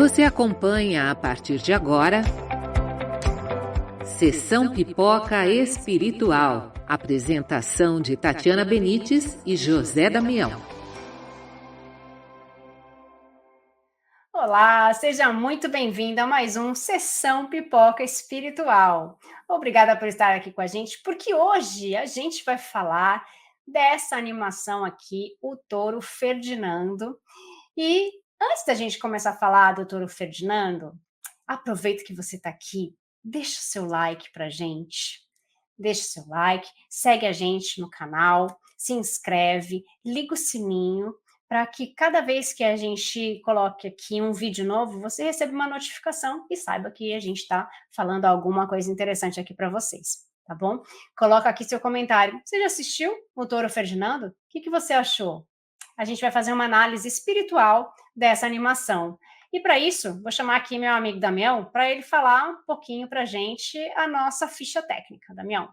Você acompanha a partir de agora Sessão Pipoca Espiritual. Apresentação de Tatiana Benites e José Damião. Olá, seja muito bem-vindo a mais um Sessão Pipoca Espiritual. Obrigada por estar aqui com a gente, porque hoje a gente vai falar dessa animação aqui, O Touro Ferdinando. E antes da gente começar a falar do Touro Ferdinando, aproveita que você está aqui, deixa o seu like pra gente. Deixa o seu like, segue a gente no canal, se inscreve, liga o sininho para que cada vez que a gente coloque aqui um vídeo novo, você receba uma notificação e saiba que a gente está falando alguma coisa interessante aqui para vocês, tá bom? Coloca aqui seu comentário. Você já assistiu o Touro Ferdinando? O que você achou? A gente vai fazer uma análise espiritual dessa animação. E para isso, vou chamar aqui meu amigo Damião para ele falar um pouquinho para a gente a nossa ficha técnica. Damião.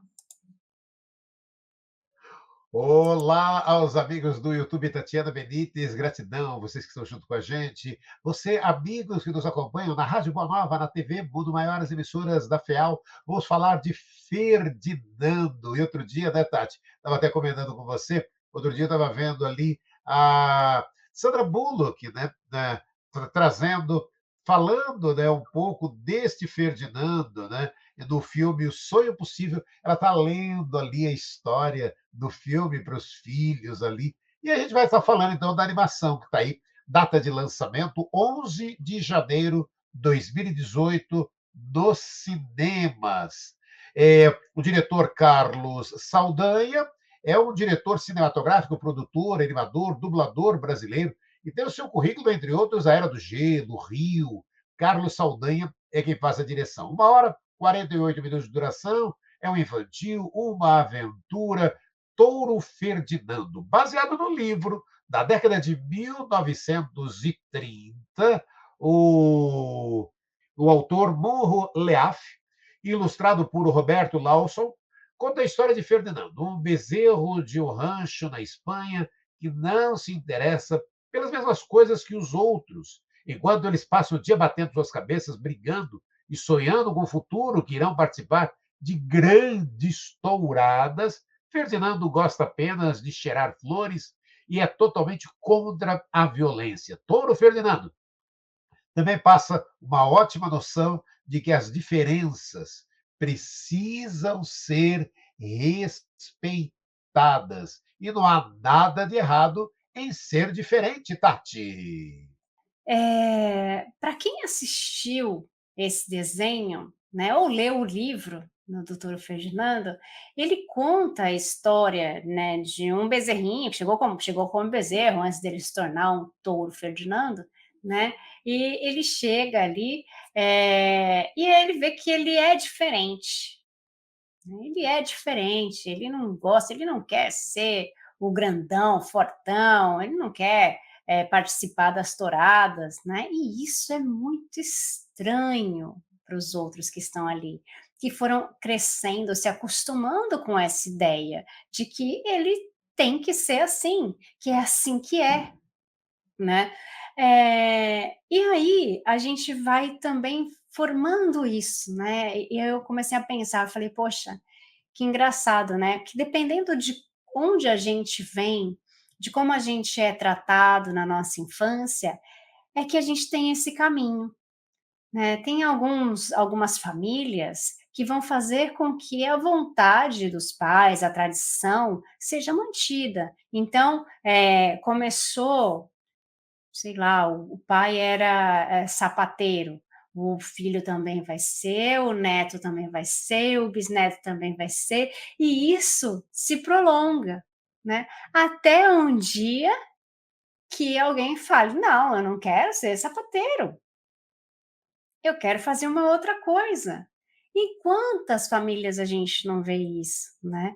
Olá aos amigos do YouTube Tatiana Benites, gratidão, vocês que estão junto com a gente. Você, amigos que nos acompanham na Rádio Boa Nova, na TV Mundo Maior, as emissoras da FEAL, vamos falar de Ferdinando. E outro dia, né, Tati? Estava até comentando com você, outro dia eu estava vendo ali a Sandra Bullock, né, trazendo, falando, né, um pouco deste Ferdinando, né, do filme O Sonho Possível. Ela está lendo ali a história do filme para os filhos ali. E a gente vai estar falando, então, da animação que está aí, data de lançamento, 11 de janeiro de 2018, nos cinemas. O diretor Carlos Saldanha é um diretor cinematográfico, produtor, animador, dublador brasileiro, e tem o seu currículo, entre outros, A Era do Gelo, Rio. Carlos Saldanha é quem faz a direção. 1 hora, 48 minutos de duração, é um infantil, uma aventura, Touro Ferdinando, baseado no livro da década de 1930, o autor Monro Leaf, ilustrado por Roberto Lawson, conta a história de Ferdinando, um bezerro de um rancho na Espanha que não se interessa pelas mesmas coisas que os outros, enquanto eles passam o dia batendo suas cabeças, brigando e sonhando com o futuro que irão participar de grandes touradas. Ferdinando gosta apenas de cheirar flores e é totalmente contra a violência. Touro Ferdinando também passa uma ótima noção de que as diferenças precisam ser respeitadas. E não há nada de errado em ser diferente, Tati. Para quem assistiu esse desenho, né, ou leu o livro do Doutor Ferdinando, ele conta a história, né, de um bezerrinho que chegou como bezerro antes dele se tornar um touro Ferdinando, né? E ele chega ali e ele vê que ele é diferente. Ele é diferente, ele não gosta, ele não quer ser o grandão, fortão, ele não quer participar das touradas, né? E isso é muito estranho para os outros que estão ali, que foram crescendo, se acostumando com essa ideia de que ele tem que ser assim, que é assim que é, né? E aí a gente vai também formando isso, né? E eu comecei a pensar, eu falei, poxa, que engraçado, né? Que dependendo de onde a gente vem, de como a gente é tratado na nossa infância, é que a gente tem esse caminho, né? Tem algumas famílias que vão fazer com que a vontade dos pais, a tradição, seja mantida. Então, começou, sei lá, o pai era sapateiro, o filho também vai ser, o neto também vai ser, o bisneto também vai ser, e isso se prolonga, né? Até um dia que alguém fale: não, eu não quero ser sapateiro, eu quero fazer uma outra coisa. E quantas famílias a gente não vê isso, né?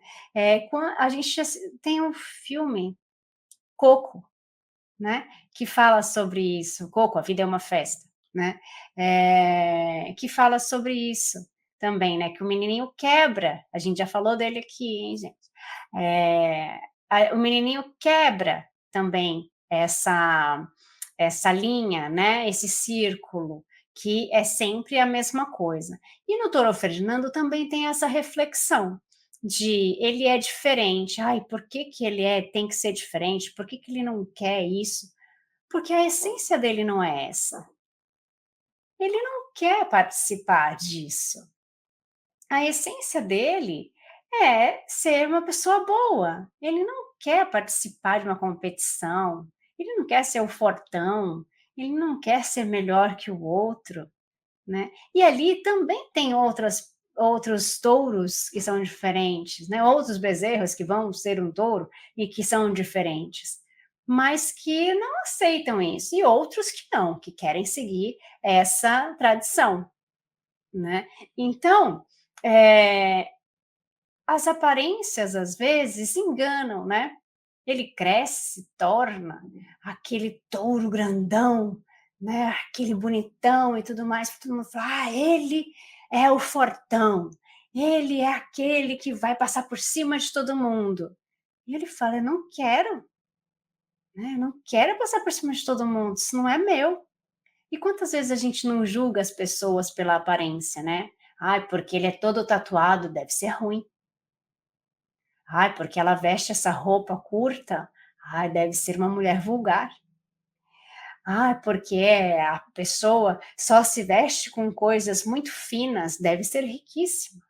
A gente tem um filme, Coco, né, que fala sobre isso. Coco, a vida é uma festa, né? Que fala sobre isso também, né? Que o menininho quebra. A gente já falou dele aqui, hein, gente? O menininho quebra também essa linha, né, esse círculo, que é sempre a mesma coisa. E no Toro Ferdinando também tem essa reflexão de ele é diferente, ai, por que que ele tem que ser diferente? Por que que ele não quer isso? Porque a essência dele não é essa. Ele não quer participar disso. A essência dele é ser uma pessoa boa. Ele não quer participar de uma competição, ele não quer ser o fortão, ele não quer ser melhor que o outro, né? E ali também tem outros touros que são diferentes, né? Outros bezerros que vão ser um touro e que são diferentes, mas que não aceitam isso, e outros que não, que querem seguir essa tradição, né? Então, é, as aparências às vezes enganam, né? Ele cresce, se torna aquele touro grandão, né? Aquele bonitão e tudo mais. Todo mundo fala, ele é o fortão, ele é aquele que vai passar por cima de todo mundo. E ele fala, eu não quero, né? Eu não quero passar por cima de todo mundo, isso não é meu. E quantas vezes a gente não julga as pessoas pela aparência, né? Ai, porque ele é todo tatuado, deve ser ruim. Ai, porque ela veste essa roupa curta, ai, deve ser uma mulher vulgar. Ai, porque a pessoa só se veste com coisas muito finas, deve ser riquíssima,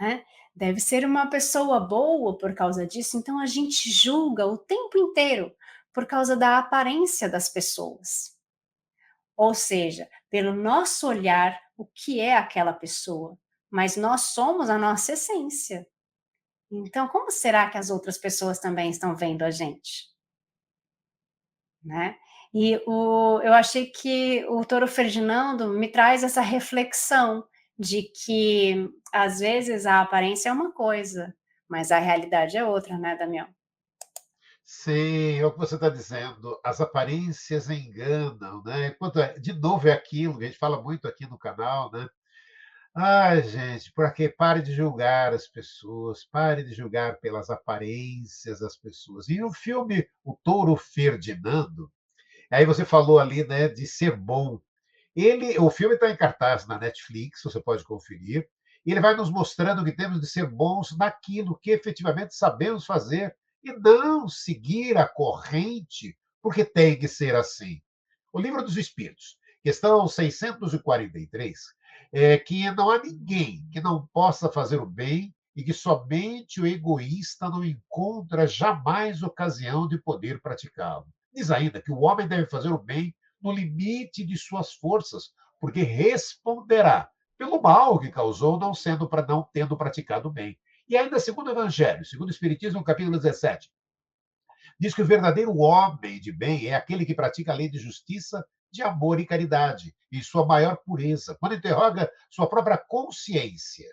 né? Deve ser uma pessoa boa por causa disso. Então a gente julga o tempo inteiro por causa da aparência das pessoas. Ou seja, pelo nosso olhar, o que é aquela pessoa, mas nós somos a nossa essência. Então, como será que as outras pessoas também estão vendo a gente? Né? E eu achei que o Toro Ferdinando me traz essa reflexão de que, às vezes, a aparência é uma coisa, mas a realidade é outra, né, Damião? Sim, é o que você está dizendo. As aparências enganam, né? De novo, é aquilo que a gente fala muito aqui no canal, né? Ai, gente, por que pare de julgar as pessoas, pare de julgar pelas aparências das pessoas. E o filme O Touro Ferdinando, aí você falou ali, né, de ser bom. O filme está em cartaz na Netflix, você pode conferir, e ele vai nos mostrando que temos de ser bons naquilo que efetivamente sabemos fazer e não seguir a corrente, porque tem que ser assim. O Livro dos Espíritos, questão 643, é que não há ninguém que não possa fazer o bem e que somente o egoísta não encontra jamais ocasião de poder praticá-lo. Diz ainda que o homem deve fazer o bem no limite de suas forças, porque responderá pelo mal que causou, não tendo praticado bem. E ainda segundo o Evangelho, segundo o Espiritismo, no capítulo 17, diz que o verdadeiro homem de bem é aquele que pratica a lei de justiça, de amor e caridade, em sua maior pureza, quando interroga sua própria consciência.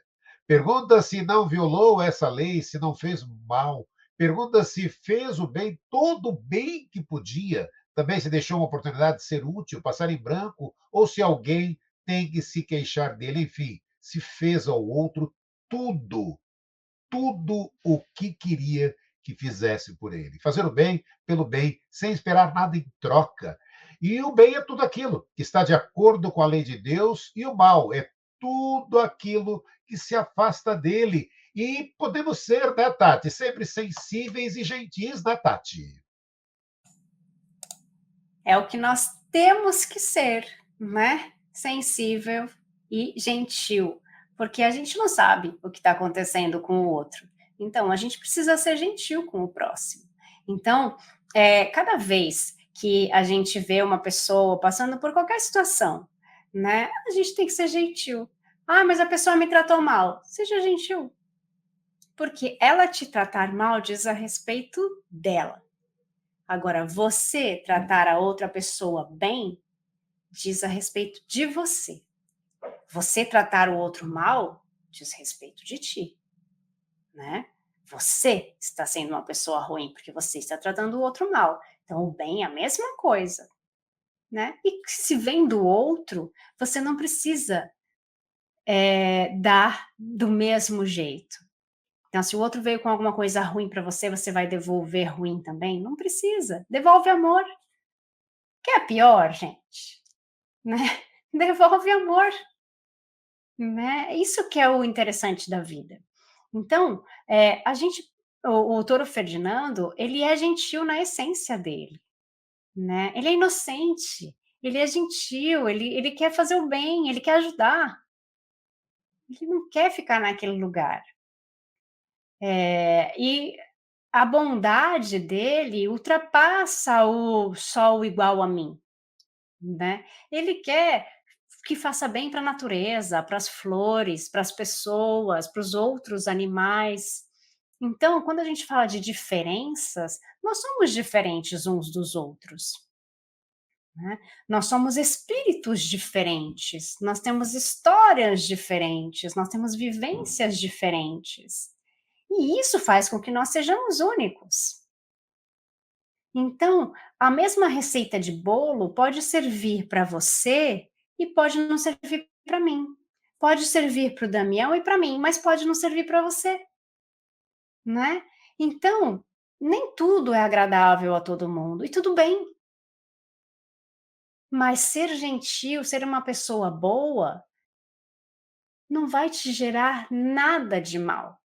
Pergunta se não violou essa lei, se não fez mal. Pergunta se fez o bem, todo o bem que podia. Também se deixou uma oportunidade de ser útil, passar em branco, ou se alguém tem que se queixar dele. Enfim, se fez ao outro tudo, tudo o que queria que fizesse por ele. Fazer o bem pelo bem, sem esperar nada em troca. E o bem é tudo aquilo que está de acordo com a lei de Deus, e o mal é tudo aquilo que se afasta dele. E podemos ser, né, Tati, sempre sensíveis e gentis, né, Tati? É o que nós temos que ser, né? Sensível e gentil, porque a gente não sabe o que está acontecendo com o outro. Então, a gente precisa ser gentil com o próximo. Então, cada vez que a gente vê uma pessoa passando por qualquer situação, né? A gente tem que ser gentil. Ah, mas a pessoa me tratou mal. Seja gentil. Porque ela te tratar mal diz a respeito dela. Agora, você tratar a outra pessoa bem diz a respeito de você. Você tratar o outro mal diz respeito de ti, né? Você está sendo uma pessoa ruim porque você está tratando o outro mal. Então, o bem é a mesma coisa, né? E se vem do outro, você não precisa dar do mesmo jeito. Então, se o outro veio com alguma coisa ruim para você, você vai devolver ruim também? Não precisa. Devolve amor. Quer pior, gente? Né? Devolve amor, né? Isso que é o interessante da vida. Então, o Touro Ferdinando, ele é gentil na essência dele, né? Ele é inocente, ele é gentil, ele quer fazer o bem, ele quer ajudar, ele não quer ficar naquele lugar. E a bondade dele ultrapassa o sol igual a mim, né? Ele quer que faça bem para a natureza, para as flores, para as pessoas, para os outros animais. Então, quando a gente fala de diferenças, nós somos diferentes uns dos outros, né? Nós somos espíritos diferentes, nós temos histórias diferentes, nós temos vivências diferentes. E isso faz com que nós sejamos únicos. Então, a mesma receita de bolo pode servir para você e pode não servir para mim. Pode servir para o Damião e para mim, mas pode não servir para você, né? Então, nem tudo é agradável a todo mundo, e tudo bem. Mas ser gentil, ser uma pessoa boa, não vai te gerar nada de mal.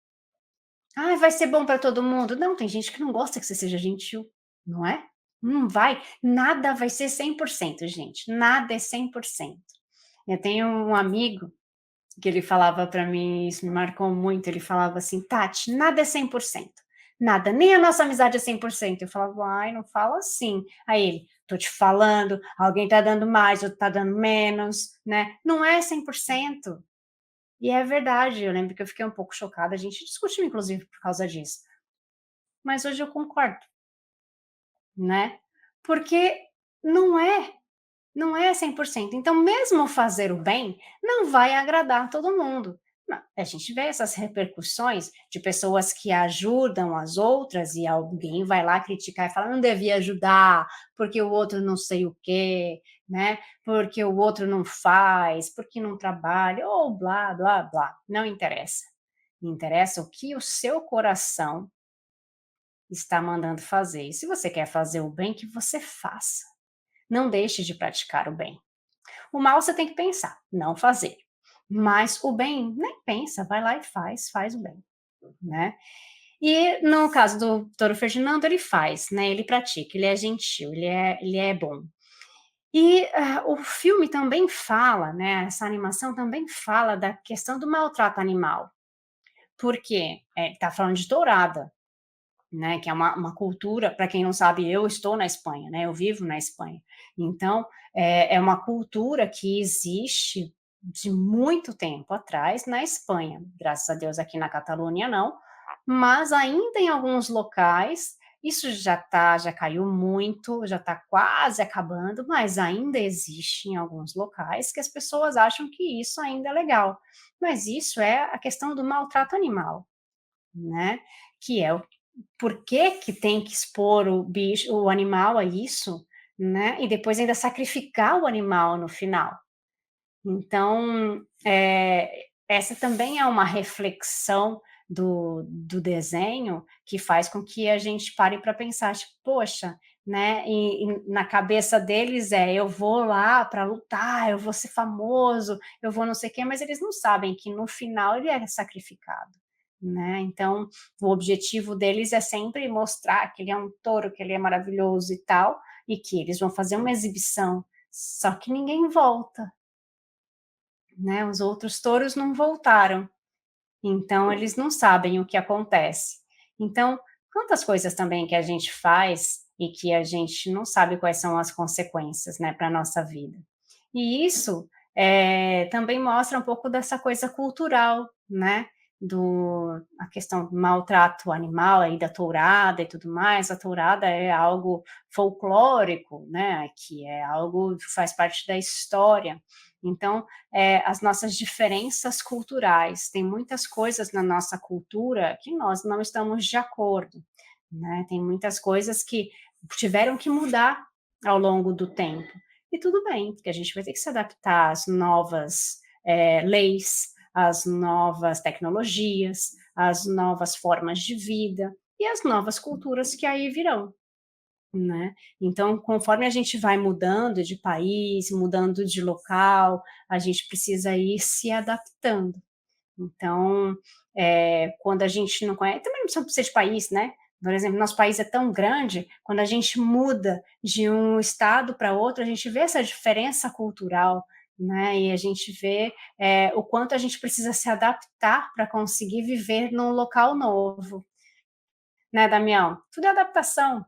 Ah, vai ser bom para todo mundo. Não, tem gente que não gosta que você seja gentil, não é? Não vai, nada vai ser 100%, gente, nada é 100%. Eu tenho um amigo que ele falava para mim, isso me marcou muito, ele falava assim: "Tati, nada é 100%, nada, nem a nossa amizade é 100%". Eu falava: "Ai, não fala assim". Aí ele: "Tô te falando, alguém tá dando mais, outro tá dando menos, né, não é 100%". E é verdade, eu lembro que eu fiquei um pouco chocada, a gente discutiu inclusive por causa disso, mas hoje eu concordo, né, porque não é, não é 100%. Então mesmo fazer o bem não vai agradar todo mundo. A gente vê essas repercussões de pessoas que ajudam as outras e alguém vai lá criticar e fala: "Não devia ajudar, porque o outro não sei o quê, né, porque o outro não faz, porque não trabalha", ou blá, blá, blá, não interessa. Interessa o que o seu coração está mandando fazer. E se você quer fazer o bem, que você faça. Não deixe de praticar o bem. O mal você tem que pensar, não fazer. Mas o bem, nem pensa, vai lá e faz o bem, né? E no caso do Touro Ferdinando, ele faz, né? Ele pratica, ele é gentil, ele é bom. E o filme também fala, né? Essa animação também fala da questão do maltrato animal. Porque tá falando de tourada, né, que é uma cultura, para quem não sabe, eu estou na Espanha, né, eu vivo na Espanha. Então, é uma cultura que existe de muito tempo atrás na Espanha. Graças a Deus aqui na Catalunha não, mas ainda em alguns locais isso já caiu muito, já está quase acabando, mas ainda existe em alguns locais que as pessoas acham que isso ainda é legal. Mas isso é a questão do maltrato animal, né, que é o por que que tem que expor o animal a isso, né, e depois ainda sacrificar o animal no final. Então, essa também é uma reflexão do desenho que faz com que a gente pare para pensar, tipo: "Poxa", né, e na cabeça deles eu vou lá para lutar, eu vou ser famoso, eu vou não sei o quê, mas eles não sabem que no final ele é sacrificado, né. Então, o objetivo deles é sempre mostrar que ele é um touro, que ele é maravilhoso e tal, e que eles vão fazer uma exibição, só que ninguém volta, né, os outros touros não voltaram, então eles não sabem o que acontece. Então, quantas coisas também que a gente faz e que a gente não sabe quais são as consequências, né, para a nossa vida. E isso, também mostra um pouco dessa coisa cultural, né, a questão do maltrato animal aí da tourada e tudo mais. A tourada é algo folclórico, né, que é algo que faz parte da história. Então, as nossas diferenças culturais, tem muitas coisas na nossa cultura que nós não estamos de acordo, né, tem muitas coisas que tiveram que mudar ao longo do tempo. E tudo bem, porque a gente vai ter que se adaptar às novas leis, às novas tecnologias, às novas formas de vida e às novas culturas que aí virão. né? Então, conforme a gente vai mudando de país, mudando de local, a gente precisa ir se adaptando. Então, quando a gente não conhece, também não precisa ser de país, né? Por exemplo, nosso país é tão grande, quando a gente muda de um estado para outro, a gente vê essa diferença cultural, né? E a gente vê o quanto a gente precisa se adaptar para conseguir viver num local novo, né, Damião? Tudo é adaptação.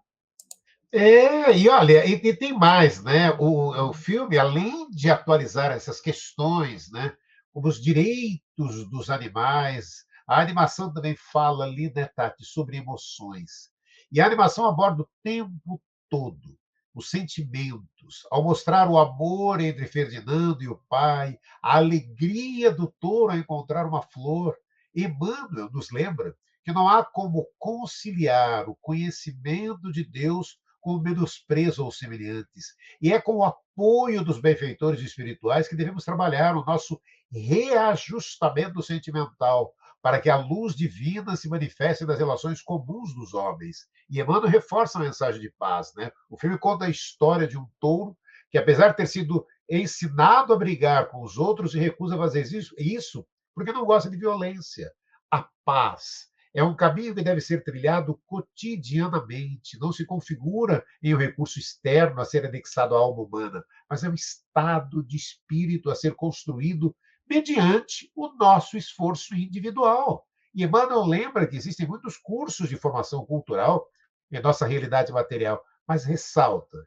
E olha, e tem mais, né? O filme, além de atualizar essas questões, né, como os direitos dos animais, a animação também fala ali, né, Tati, sobre emoções. E a animação aborda o tempo todo os sentimentos, ao mostrar o amor entre Ferdinando e o pai, a alegria do touro ao encontrar uma flor. Emmanuel nos lembra que não há como conciliar o conhecimento de Deus com o menosprezo aos semelhantes. E é com o apoio dos benfeitores espirituais que devemos trabalhar o nosso reajustamento sentimental, para que a luz divina se manifeste nas relações comuns dos homens. E Emmanuel reforça a mensagem de paz. Né? O filme conta a história de um touro que, apesar de ter sido ensinado a brigar com os outros, se recusa a fazer isso porque não gosta de violência. A paz é um caminho que deve ser trilhado cotidianamente, não se configura em um recurso externo a ser anexado à alma humana, mas é um estado de espírito a ser construído mediante o nosso esforço individual. E Emmanuel lembra que existem muitos cursos de formação cultural em nossa realidade material, mas ressalta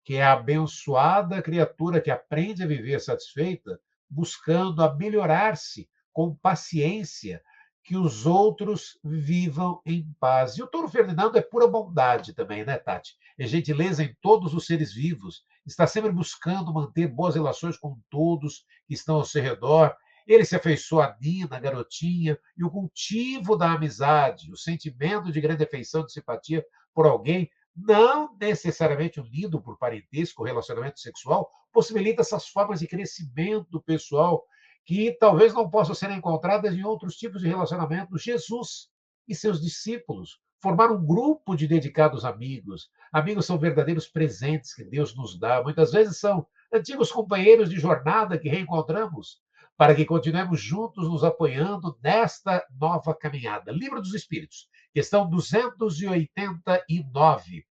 que é a abençoada criatura que aprende a viver satisfeita, buscando a melhorar-se com paciência, que os outros vivam em paz. E o touro Ferdinando é pura bondade também, né, Tati? É gentileza em todos os seres vivos, está sempre buscando manter boas relações com todos que estão ao seu redor. Ele se afeiçoa a Nina, a garotinha, e o cultivo da amizade, o sentimento de grande afeição, de simpatia por alguém, não necessariamente unido por parentesco ou relacionamento sexual, possibilita essas formas de crescimento pessoal que talvez não possam ser encontradas em outros tipos de relacionamento. Jesus e seus discípulos formaram um grupo de dedicados amigos. Amigos são verdadeiros presentes que Deus nos dá. Muitas vezes são antigos companheiros de jornada que reencontramos para que continuemos juntos nos apoiando nesta nova caminhada. Livro dos Espíritos, questão 289.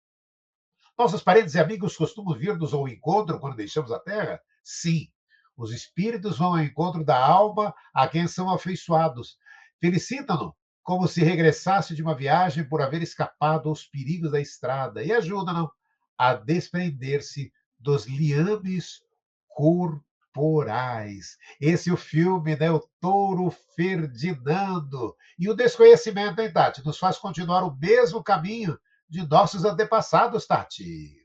Nossos parentes e amigos costumam vir-nos ao encontro quando deixamos a Terra? Sim. Os espíritos vão ao encontro da alma a quem são afeiçoados. Felicitam-no como se regressasse de uma viagem por haver escapado aos perigos da estrada e ajudam-no a desprender-se dos liames corporais. Esse é o filme, né? O Touro Ferdinando. E o desconhecimento, hein, Tati, nos faz continuar o mesmo caminho de nossos antepassados, Tati.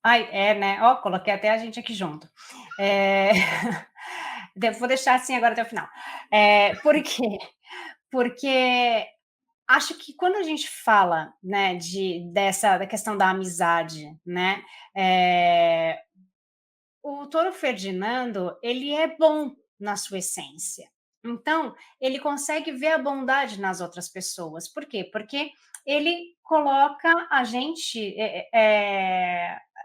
Ai, né? Ó, coloquei até a gente aqui junto. É... Vou deixar assim agora até o final. Por quê? Porque acho que quando a gente fala, né, da questão da amizade, né, o Touro Ferdinando, ele é bom na sua essência. Então, ele consegue ver a bondade nas outras pessoas. Por quê? Porque ele coloca a gente,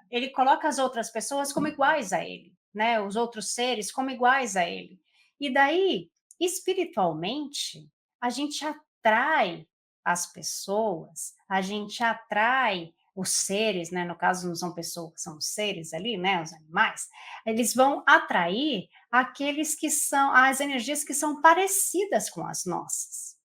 ele coloca as outras pessoas como iguais a ele, né? Os outros seres como iguais a ele. E daí, espiritualmente, a gente atrai as pessoas, a gente atrai os seres, né, no caso não são pessoas, são os seres ali, né, os animais, eles vão atrair aqueles que são, as energias que são parecidas com as nossas.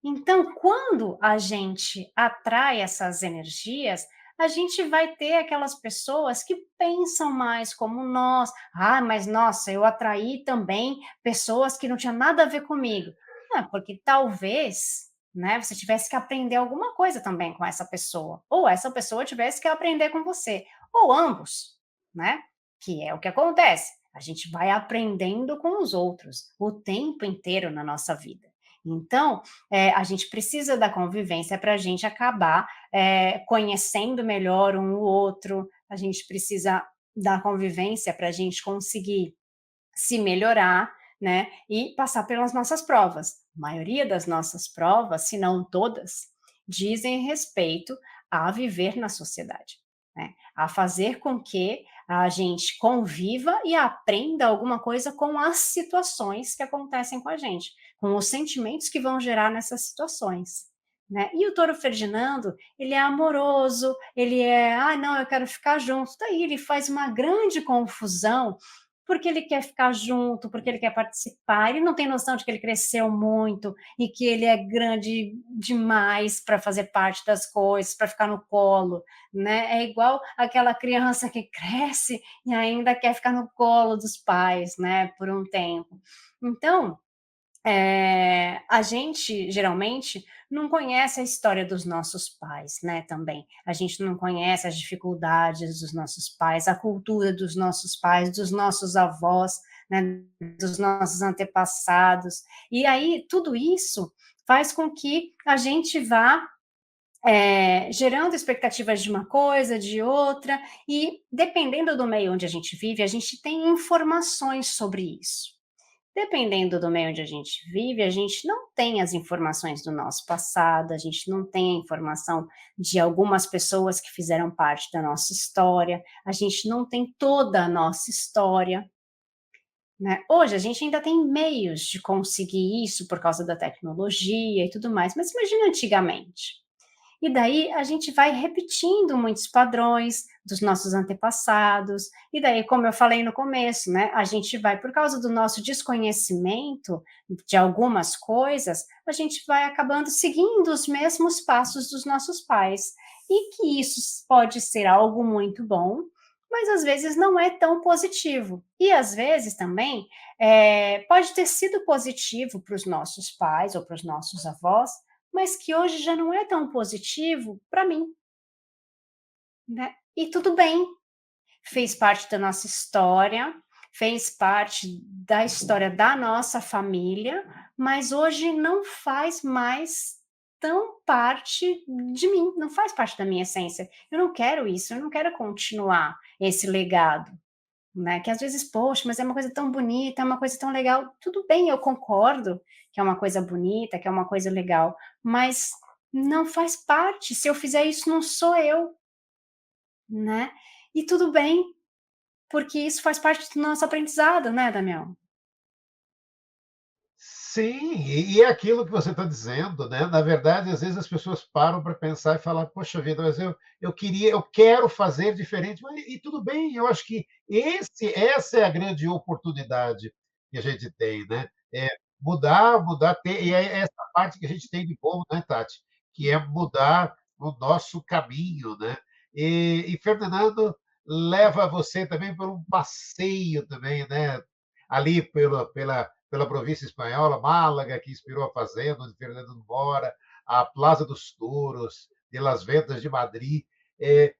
Então, quando a gente atrai essas energias, a gente vai ter aquelas pessoas que pensam mais como nós. Ah, mas nossa, eu atraí também pessoas que não tinham nada a ver comigo. Porque talvez, né, você tivesse que aprender alguma coisa também com essa pessoa, ou essa pessoa tivesse que aprender com você, ou ambos, né? Que é o que acontece. A gente vai aprendendo com os outros o tempo inteiro na nossa vida. Então, a gente precisa da convivência para a gente acabar conhecendo melhor um o outro, a gente precisa da convivência para a gente conseguir se melhorar, né, e passar pelas nossas provas. A maioria das nossas provas, se não todas, dizem respeito a viver na sociedade, né? A fazer com que a gente conviva e aprenda alguma coisa com as situações que acontecem com a gente, com os sentimentos que vão gerar nessas situações, né? E o Touro Ferdinando, ele é amoroso, ele é, ah, não, eu quero ficar junto. Daí ele faz uma grande confusão porque ele quer ficar junto, porque ele quer participar, ele não tem noção de que ele cresceu muito e que ele é grande demais para fazer parte das coisas, para ficar no colo, né? É igual aquela criança que cresce e ainda quer ficar no colo dos pais, né, por um tempo. Então, a gente geralmente não conhece a história dos nossos pais, né, também. A gente não conhece as dificuldades dos nossos pais, a cultura dos nossos pais, dos nossos avós, né, dos nossos antepassados. E aí tudo isso faz com que a gente vá gerando expectativas de uma coisa, de outra, e dependendo do meio onde a gente vive, a gente tem informações sobre isso. Dependendo do meio onde a gente vive, a gente não tem as informações do nosso passado, a gente não tem a informação de algumas pessoas que fizeram parte da nossa história, a gente não tem toda a nossa história, né? Hoje a gente ainda tem meios de conseguir isso por causa da tecnologia e tudo mais, mas imagina antigamente. E daí a gente vai repetindo muitos padrões dos nossos antepassados, e daí, como eu falei no começo, né, a gente vai, por causa do nosso desconhecimento de algumas coisas, a gente vai acabando seguindo os mesmos passos dos nossos pais. E que isso pode ser algo muito bom, mas às vezes não é tão positivo. E às vezes também pode ter sido positivo para os nossos pais ou para os nossos avós, mas que hoje já não é tão positivo para mim, né? E tudo bem, fez parte da nossa história, fez parte da história da nossa família, mas hoje não faz mais tão parte de mim, não faz parte da minha essência. Eu não quero isso, eu não quero continuar esse legado, né? Que às vezes, poxa, mas é uma coisa tão bonita, é uma coisa tão legal. Tudo bem, eu concordo que é uma coisa bonita, que é uma coisa legal, mas não faz parte. Se eu fizer isso, não sou eu, né? E tudo bem, porque isso faz parte do nosso aprendizado, né, Damião? Sim, e é aquilo que você está dizendo, né? Na verdade, às vezes as pessoas param para pensar e falar, poxa vida, mas eu quero fazer diferente, mas, e tudo bem, eu acho que essa é a grande oportunidade que a gente tem, né? É mudar, e é essa parte que a gente tem de bom, né, Tati? Que é mudar o nosso caminho, né? E Ferdinando leva você também por um passeio também, né? Ali pela província espanhola, Málaga, que inspirou a Fazenda, onde Fernando mora, a Plaza dos Touros, de Las Ventas de Madrid. E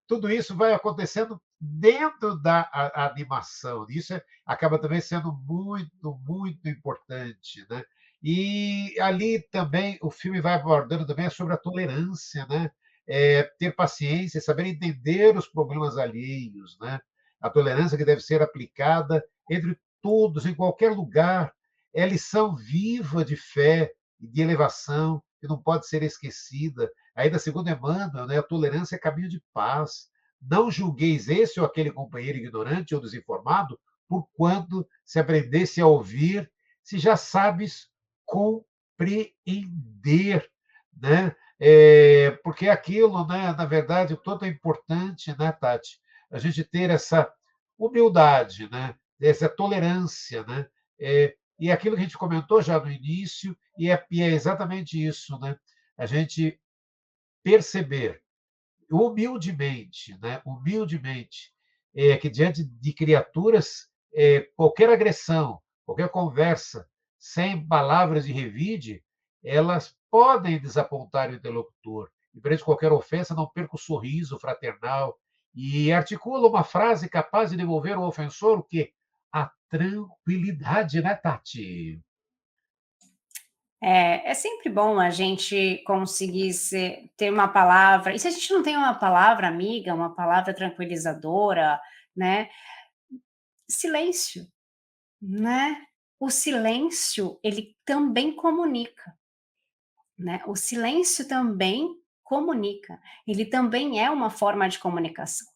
tudo isso vai acontecendo dentro da animação. Isso acaba também sendo muito, muito importante, né? E ali também o filme vai abordando também sobre a tolerância, né? Ter paciência, saber entender os problemas alheios, né? A tolerância que deve ser aplicada entre todos, em qualquer lugar. É lição viva de fé e de elevação, que não pode ser esquecida. Ainda segundo Emmanuel, né, a tolerância é caminho de paz. Não julgueis esse ou aquele companheiro ignorante ou desinformado, por quando se aprendesse a ouvir, se já sabes compreender, né? Porque aquilo, né, na verdade, o quanto é importante, né, Tati, a gente ter essa humildade, né? Essa tolerância, né? E aquilo que a gente comentou já no início, e é exatamente isso, né? A gente perceber humildemente, né? Humildemente, que diante de criaturas, qualquer agressão, qualquer conversa, sem palavras de revide, elas podem desapontar o interlocutor. E perante qualquer ofensa, não perca o sorriso fraternal e articula uma frase capaz de devolver ao ofensor o quê? A tranquilidade, né, Tati? É sempre bom a gente conseguir ter uma palavra, e se a gente não tem uma palavra amiga, uma palavra tranquilizadora, né? Silêncio, né? O silêncio, ele também comunica. né? O silêncio também comunica, ele também é uma forma de comunicação.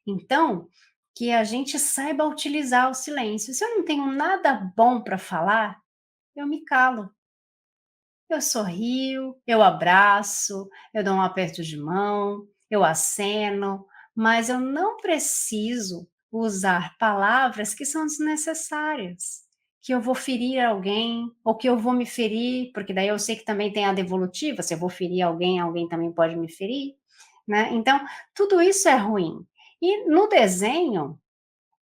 Então, que a gente saiba utilizar o silêncio. Se eu não tenho nada bom para falar, eu me calo. Eu sorrio, eu abraço, eu dou um aperto de mão, eu aceno, mas eu não preciso usar palavras que são desnecessárias, que eu vou ferir alguém, ou que eu vou me ferir, porque daí eu sei que também tem a devolutiva, se eu vou ferir alguém, alguém também pode me ferir, né? Então, tudo isso é ruim. E no desenho,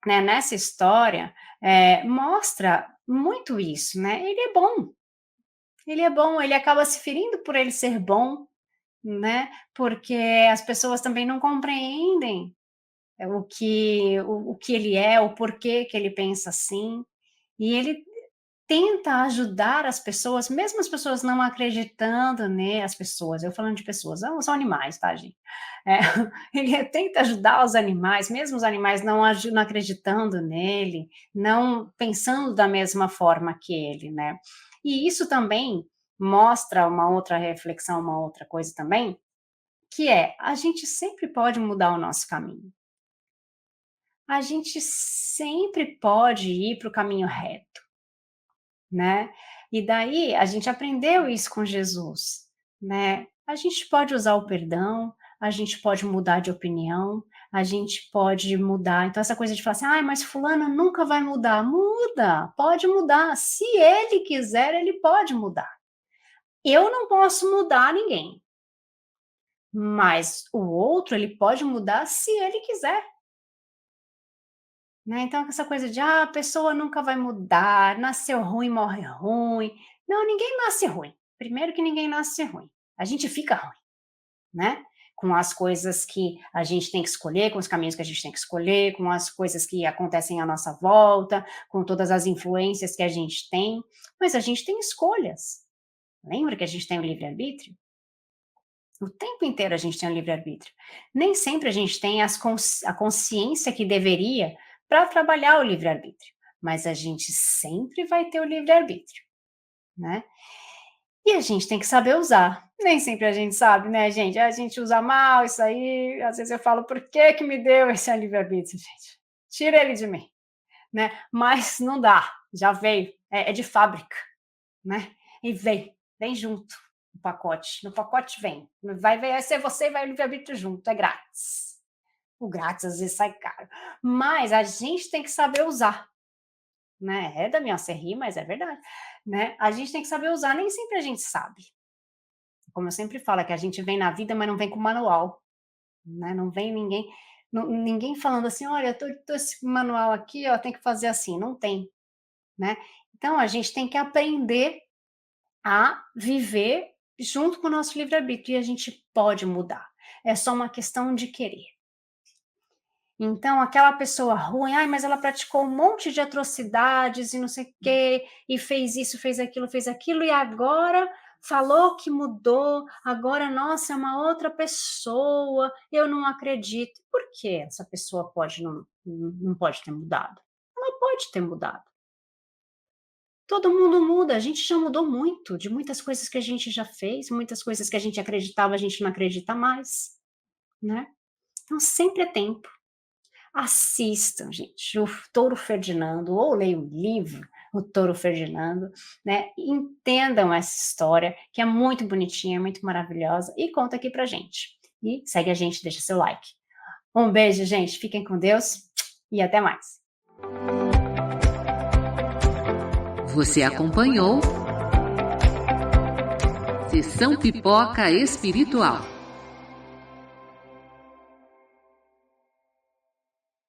né, nessa história, mostra muito isso, né? Ele é bom, ele acaba se ferindo por ele ser bom, né? Porque as pessoas também não compreendem o que ele é, o porquê que ele pensa assim, e ele tenta ajudar as pessoas, mesmo as pessoas não acreditando, né? As pessoas, eu falando de pessoas, são animais, tá, gente? É, ele tenta ajudar os animais, mesmo os animais não acreditando nele, não pensando da mesma forma que ele, né? E isso também mostra uma outra reflexão, uma outra coisa também, que é, a gente sempre pode mudar o nosso caminho. A gente sempre pode ir para o caminho reto, né? E daí a gente aprendeu isso com Jesus, né? A gente pode usar o perdão, a gente pode mudar de opinião, a gente pode mudar. Então essa coisa de falar assim, mas fulano nunca vai mudar. Muda, pode mudar. Se ele quiser, ele pode mudar. Eu não posso mudar ninguém, mas o outro, ele pode mudar se ele quiser. Né? Então, essa coisa de, a pessoa nunca vai mudar, nasceu ruim, morre ruim. Não, ninguém nasce ruim. Primeiro que ninguém nasce ruim. A gente fica ruim, né? Com as coisas que a gente tem que escolher, com os caminhos que a gente tem que escolher, com as coisas que acontecem à nossa volta, com todas as influências que a gente tem. Mas a gente tem escolhas. Lembra que a gente tem o livre-arbítrio? O tempo inteiro a gente tem o livre-arbítrio. Nem sempre a gente tem a consciência que deveria para trabalhar o livre-arbítrio, mas a gente sempre vai ter o livre-arbítrio, né? E a gente tem que saber usar. Nem sempre a gente sabe, né, gente? A gente usa mal isso aí, às vezes eu falo, por que me deu esse livre-arbítrio, gente? Tira ele de mim, né? Mas não dá, já veio, é de fábrica, né? E vem junto no pacote vem, vai ser você e vai o livre-arbítrio junto, é grátis. O grátis às vezes sai caro, mas a gente tem que saber usar, né? É da minha serri, mas é verdade, né? A gente tem que saber usar, nem sempre a gente sabe. Como eu sempre falo, é que a gente vem na vida, mas não vem com manual, né? Não vem ninguém falando assim, olha, tô esse manual aqui, ó, tem que fazer assim, não tem, né? Então a gente tem que aprender a viver junto com o nosso livre-arbítrio, e a gente pode mudar. É só uma questão de querer. Então, aquela pessoa ruim, mas ela praticou um monte de atrocidades e não sei o quê, e fez isso, fez aquilo, e agora falou que mudou, agora, nossa, é uma outra pessoa, eu não acredito. Por que essa pessoa não pode ter mudado? Ela pode ter mudado. Todo mundo muda, a gente já mudou muito, de muitas coisas que a gente já fez, muitas coisas que a gente acreditava, a gente não acredita mais, né? Então, sempre é tempo. Assistam, gente, o Touro Ferdinando, ou leiam o livro, o Touro Ferdinando, né? Entendam essa história, que é muito bonitinha, muito maravilhosa, e conta aqui pra gente. E segue a gente, deixa seu like. Um beijo, gente, fiquem com Deus e até mais. Você acompanhou Sessão Pipoca Espiritual.